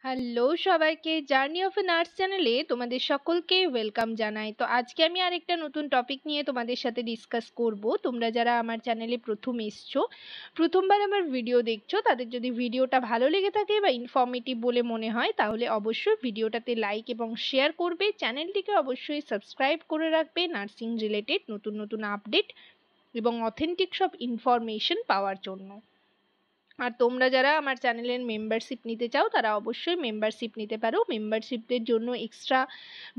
Hello সবাইকে, journey of a nurse চ্যানেলে তোমাদের সকলকে ওয়েলকাম জানাই। তো আজকে আমি আরেকটা নতুন টপিক নিয়ে তোমাদের সাথে ডিসকাস করব। তোমরা যারা আমার চ্যানেলে প্রথম এসছো, প্রথমবার আমার ভিডিও দেখছো, তাদের যদি ভিডিওটা ভালো লেগে থাকে বা ইনফর্মেটিভ বলে মনে হয়, তাহলে অবশ্যই ভিডিওটাতে লাইক এবং শেয়ার করবে। চ্যানেলটিকে অবশ্যই সাবস্ক্রাইব করে রাখবে নার্সিং রিলেটেড নতুন নতুন আপডেট এবং অথেন্টিক সব ইনফরমেশন পাওয়ার জন্য। আর তোমরা যারা আমার চ্যানেলের মেম্বারশিপ নিতে চাও, তারা অবশ্যই মেম্বারশিপ নিতে পারো। মেম্বারশিপের জন্য এক্সট্রা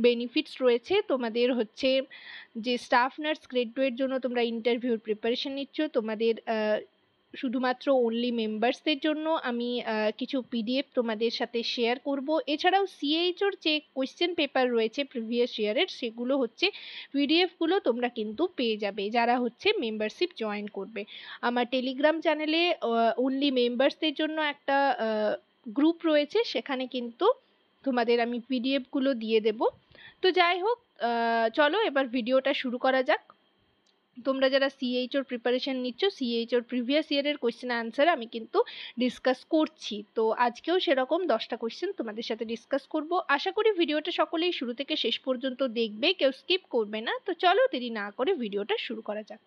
বেনিফিটস রয়েছে। তোমাদের হচ্ছে যে স্টাফ নার্স গ্রেড 2 এর জন্য তোমরা ইন্টারভিউর প্রিপারেশন নিচ্ছ, তোমাদের শুধুমাত্র অনলি মেম্বার্সদের জন্য আমি কিছু পিডিএফ তোমাদের সাথে শেয়ার করব। এছাড়াও সিএইচওর যে কোয়েশ্চেন পেপার রয়েছে প্রিভিয়াস ইয়ারের, সেগুলো হচ্ছে পিডিএফগুলো তোমরা কিন্তু পেয়ে যাবে যারা হচ্ছে মেম্বারশিপ জয়েন করবে। আমার টেলিগ্রাম চ্যানেলে অনলি মেম্বার্সদের জন্য একটা গ্রুপ রয়েছে, সেখানে কিন্তু তোমাদের আমি পিডিএফগুলো দিয়ে দেব। তো যাই হোক, চলো এবার ভিডিওটা শুরু করা যাক। তোমরা যারা সিএইচওর প্রিপারেশন নিচ্ছ, সিএইচওর প্রিভিয়াস ইয়ারের কোয়েশ্চেন আনসার আমি কিন্তু ডিসকাস করছি। তো আজকেও সেরকম 10টা কোয়েশ্চেন তোমাদের সাথে ডিসকাস করব। আশা করি ভিডিওটা সকলেই শুরু থেকে শেষ পর্যন্ত দেখবে, কেউ স্কিপ করবে না। তো চলো দেরি না করে ভিডিওটা শুরু করা যাক।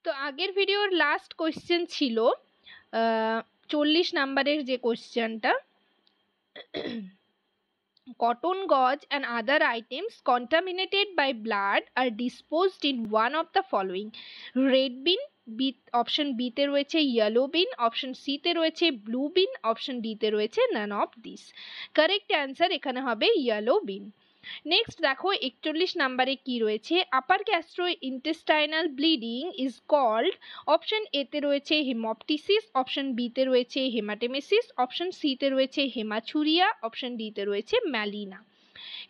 তো আগের ভিডিওর লাস্ট কোয়েশ্চেন ছিল 40 নাম্বারের যে কোয়েশ্চেনটা, cotton gauze and other items contaminated by blood are disposed in one of the following: red bin, option B তে রয়েছে ইয়েলো বিন, অপশন সি তে রয়েছে ব্লু বিন, অপশন ডি তে রয়েছে none of this. Correct answer এখানে হবে ইয়েলো বিন। Next দেখো 41 নাম্বারে কি রয়েছে, upper gastro intestinal bleeding is called. Option A তে রয়েছে হেমপটিসিস, অপশন বি তে রয়েছে হেমাটেমেসিস, অপশন সি তে রয়েছে হেমাচুরিয়া, অপশন ডি তে রয়েছে ম্যালিনা।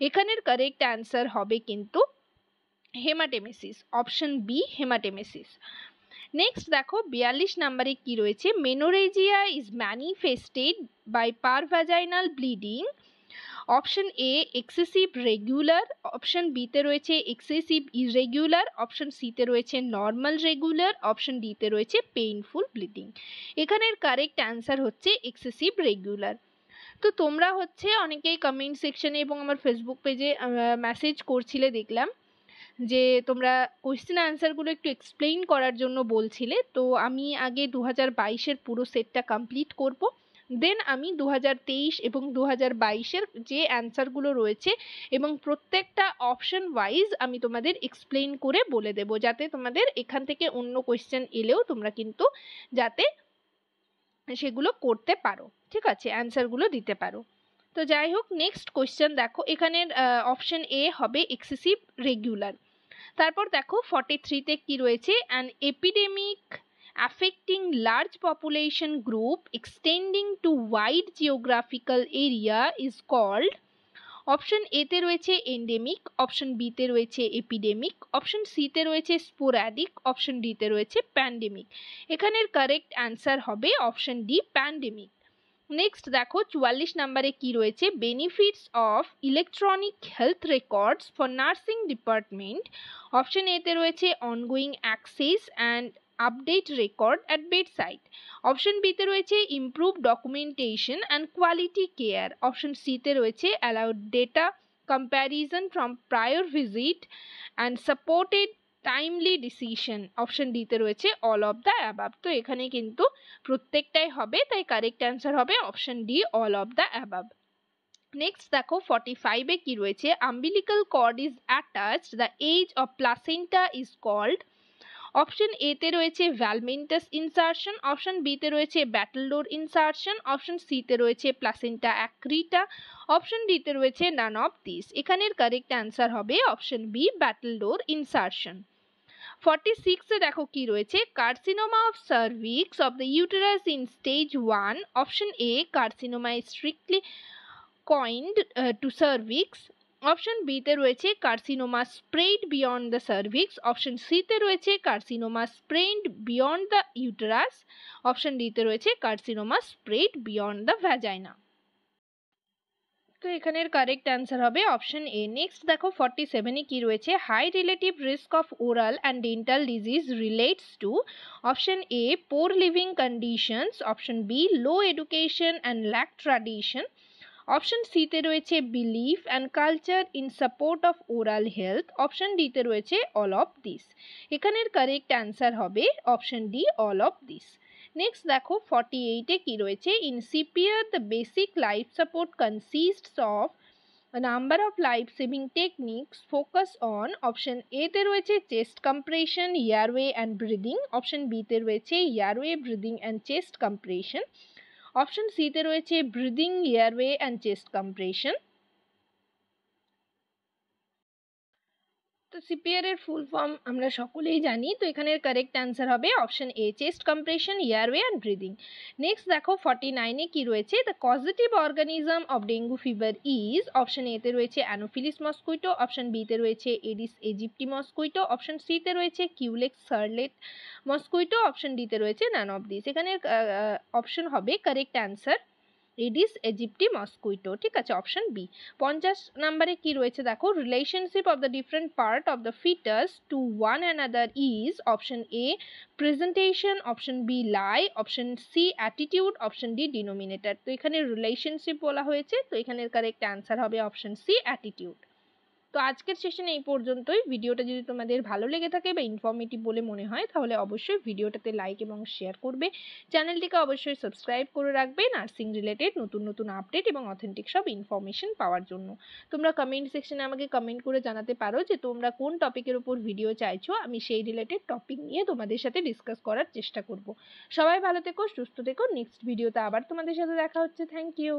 এখানের কারেক্ট অ্যান্সার হবে কিন্তু haematemesis, option B haematemesis. Next দেখো 42 নাম্বারে কি রয়েছে, menorrhagia is manifested by per vaginal bleeding. Option A excessive regular, option B তে রয়েছে এক্সেসিভ ইরেগুলার, অপশন সি তে রয়েছে নর্মাল রেগুলার, অপশন ডি তে রয়েছে পেইনফুল ব্লিডিং। এখানের কারেক্ট অ্যান্সার হচ্ছে এক্সেসিভ রেগুলার। তো তোমরা হচ্ছে অনেকেই কমেন্ট সেকশনে এবং আমার ফেসবুক পেজে মেসেজ করছিলে, দেখলাম যে তোমরা কোয়েশ্চেন অ্যান্সারগুলো একটু এক্সপ্লেইন করার জন্য বলছিলে। তো আমি আগে 2022-এর পুরো সেটটা কমপ্লিট করব, দেন আমি 2023 এবং 2022-এর যে অ্যান্সারগুলো রয়েছে এবং প্রত্যেকটা অপশন ওয়াইজ আমি তোমাদের এক্সপ্লেইন করে বলে দেব, যাতে তোমাদের এখান থেকে অন্য কোয়েশ্চেন এলেও তোমরা কিন্তু যাতে সেগুলো করতে পারো, ঠিক আছে, অ্যান্সারগুলো দিতে পারো। তো যাই হোক, নেক্সট কোয়েশ্চেন দেখো, এখানের অপশন এ হবে এক্সেসিভ রেগুলার। তারপর দেখো 43-তে কি রয়েছে, an epidemic affecting large population group extending to wide geographical area is called। Option A তে রয়েছে এন্ডেমিক, অপশন বি তে রয়েছে এপিডেমিক, অপশন সি তে রয়েছে স্পোরাডিক, অপশন ডি তে রয়েছে প্যান্ডেমিক। এখানের কারেক্ট অ্যান্সার হবে অপশন ডি প্যান্ডেমিক। নেক্সট দেখো 44 নাম্বারে কি রয়েছে, benefits of electronic health records for nursing department. Option A তে রয়েছে ongoing access and update record at bedside, option B তে রয়েছে improve documentation and quality care, option C তে রয়েছে allowed data comparison from prior visit and supported timely decision, option D তে রয়েছে all of the above. তো এখানে কিন্তু প্রত্যেকটাই হবে, তাই কারেক্ট অ্যান্সার হবে option D all of the above. Next দেখো 45-এ কি রয়েছে, umbilical cord is attached, the edge of placenta is called. Option A তে রয়েছে ভ্যালমেন্টাস ইনসারশন, অপশন বি তে রয়েছে ব্যাটলডোর ইনসারশন, অপশন সি তে রয়েছে প্লাসেন্টা অ্যাক্রিটা, অপশন ডি তে রয়েছে নান অফ দিস। এখানের কারেক্ট অ্যান্সার হবে অপশন বি ব্যাটলডোর ইনসারশন। 46-এ দেখো কি রয়েছে, carcinoma of cervix of the uterus in stage 1। Option A carcinoma is strictly confined to cervix, option B তে রয়েছে carcinoma spread beyond the cervix, option C তে রয়েছে carcinoma spread beyond the uterus, option D তে রয়েছে carcinoma spread beyond the vagina. তো এখানের correct answer হবে option এ। Next দেখো 47 এ কি রয়েছে, high relative risk of oral and dental disease relates to option A poor living conditions, option B low education and lack tradition, option সিতে রয়েছে belief and culture in support of oral health, option ডিতে রয়েছে all of this. এখানের correct answer হবে option D all of this. Next দেখো 48 এ কি রয়েছে, in CPR the basic life support consists of a number of life saving techniques focus on option A তে রয়েছে chest compression, airway and breathing, option B তে রয়েছে airway breathing and chest compression, option C তে রয়েছে breathing airway and chest compression. তো CPR এর full form আমরা সকলেই জানি, তো এখানের কারেক্ট অ্যান্সার হবে option A chest compression, airway and breathing. Next দেখো 49 এ কি রয়েছে, the causative organism of dengue fever is, option A তে রয়েছে অ্যানোফিলিস মসকুইটো, অপশন বি তে রয়েছে Aedes aegypti mosquito, option C তে রয়েছে কিউলেক্স সার্লেট মসকুইটো, অপশন ডি তে রয়েছে নান অফ দিস। এখানে অপশন হবে correct answer Aedes aegypti mosquito, ঠিক আছে, অপশন বি। 50 নম্বরে কি রয়েছে দেখো, relationship of the different part of the fetus to one another is, option A presentation, option B lie, option C attitude, option D denominator. তো এখানে relationship বলা হয়েছে, তো এখানের কারেক্ট অ্যান্সার হবে অপশন সি অ্যাটিটিউড। তো আজকের সেশন এই পর্যন্তই। ভিডিওটা যদি তোমাদের ভালো লেগে থাকে বা ইনফরমেটিভ বলে মনে হয় তাহলে অবশ্যই ভিডিওটাতে লাইক এবং শেয়ার করবে, চ্যানেলটিকে অবশ্যই সাবস্ক্রাইব করে রাখবে নার্সিং রিলেটেড নতুন নতুন আপডেট এবং অথেন্টিক সব ইনফরমেশন পাওয়ার জন্য। তোমরা কমেন্ট সেকশনে আমাকে কমেন্ট করে জানাতে পারো যে তোমরা কোন টপিকের উপর ভিডিও চাইছো, আমি সেই রিলেটেড টপিক নিয়ে তোমাদের সাথে ডিসকাস করার চেষ্টা করব। সবাই ভালো থেকো, সুস্থ থেকো, নেক্সট ভিডিওতে আবার তোমাদের সাথে দেখা হচ্ছে। Thank you.